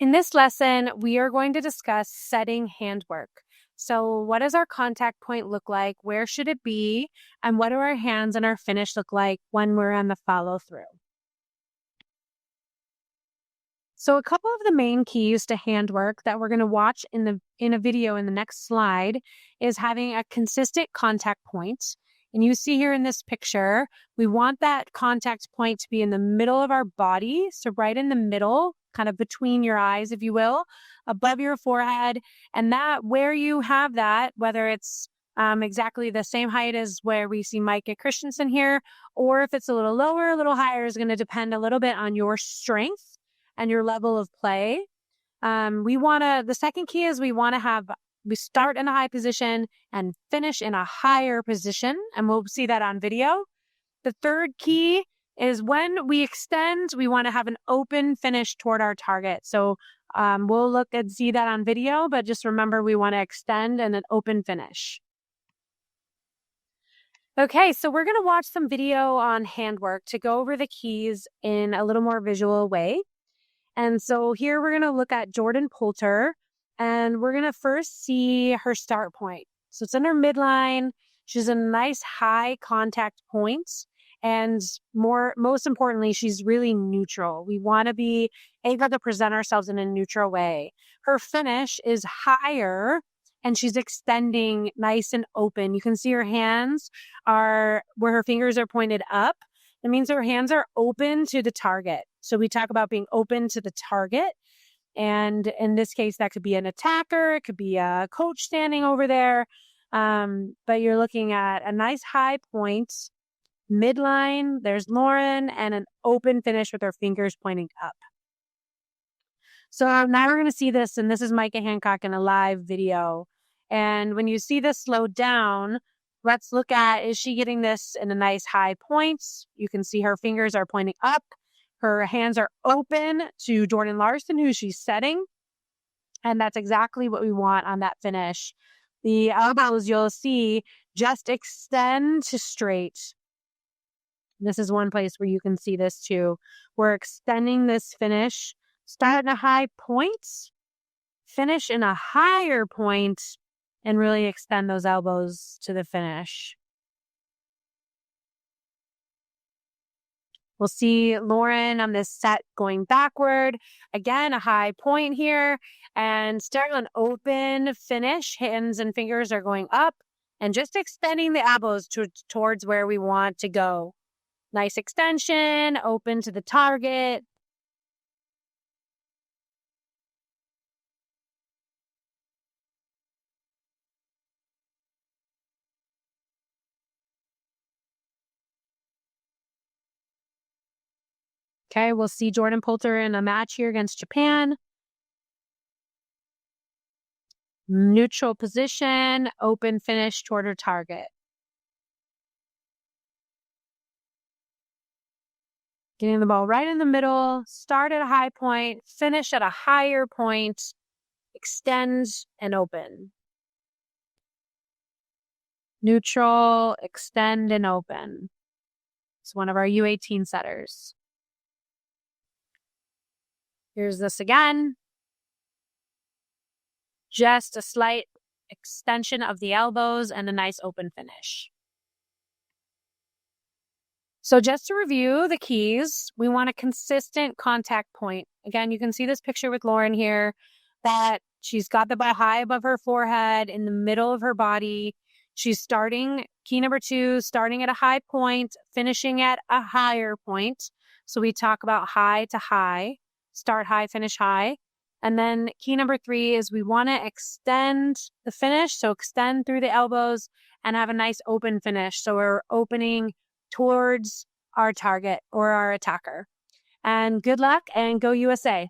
In this lesson, we are going to discuss setting handwork. So what does our contact point look like? Where should it be? And what do our hands and our finish look like when we're on the follow through? So a couple of the main keys to handwork that we're going to watch in a video in the next slide is having a consistent contact point. And you see here in this picture, we want that contact point to be in the middle of our body. So right in the middle, kind of between your eyes, if you will, above your forehead. And that where you have that, whether it's exactly the same height as where we see Micah Christensen here, or if it's a little lower, a little higher, is going to depend a little bit on your strength and your level of play. The second key is we start in a high position and finish in a higher position, and we'll see that on video. The third key is when we extend, we want to have an open finish toward our target. So we'll look and see that on video, but just remember we want to extend and an open finish. Okay, so we're going to watch some video on handwork to go over the keys in a little more visual way. And so here we're going to look at Jordan Poulter, and we're going to first see her start point. So it's in her midline. She's a nice high contact point. And most importantly, she's really neutral. We want to be able to present ourselves in a neutral way. Her finish is higher and she's extending nice and open. You can see her hands are where her fingers are pointed up. That means her hands are open to the target. So we talk about being open to the target. And in this case, that could be an attacker. It could be a coach standing over there. But you're looking at a nice high point, midline. There's Lauren, and an open finish with her fingers pointing up. So now we're going to see this, and this is Micah Hancock in a live video. And when you see this slowed down, let's look at, is she getting this in a nice high point? You can see her fingers are pointing up. Her hands are open to Jordan Larson, who she's setting. And that's exactly what we want on that finish. The elbows, you'll see, just extend to straight. This is one place where you can see this too. We're extending this finish. Start in a high point, finish in a higher point, and really extend those elbows to the finish. We'll see Lauren on this set going backward. Again, a high point here, and still an open finish. Hands and fingers are going up and just extending the elbows towards where we want to go. Nice extension, open to the target. Okay, we'll see Jordan Poulter in a match here against Japan. Neutral position, open finish toward her target. Getting the ball right in the middle, start at a high point, finish at a higher point, extend and open. Neutral, extend and open. It's one of our U18 setters. Here's this again. Just a slight extension of the elbows and a nice open finish. So just to review the keys, we want a consistent contact point. Again, you can see this picture with Lauren here, that she's got the ball high above her forehead, in the middle of her body. She's starting, key number 2, starting at a high point, finishing at a higher point. So we talk about high to high. Start high, finish high. And then key number 3 is we want to extend the finish. So extend through the elbows and have a nice open finish. So we're opening towards our target or our attacker. And good luck and go USA.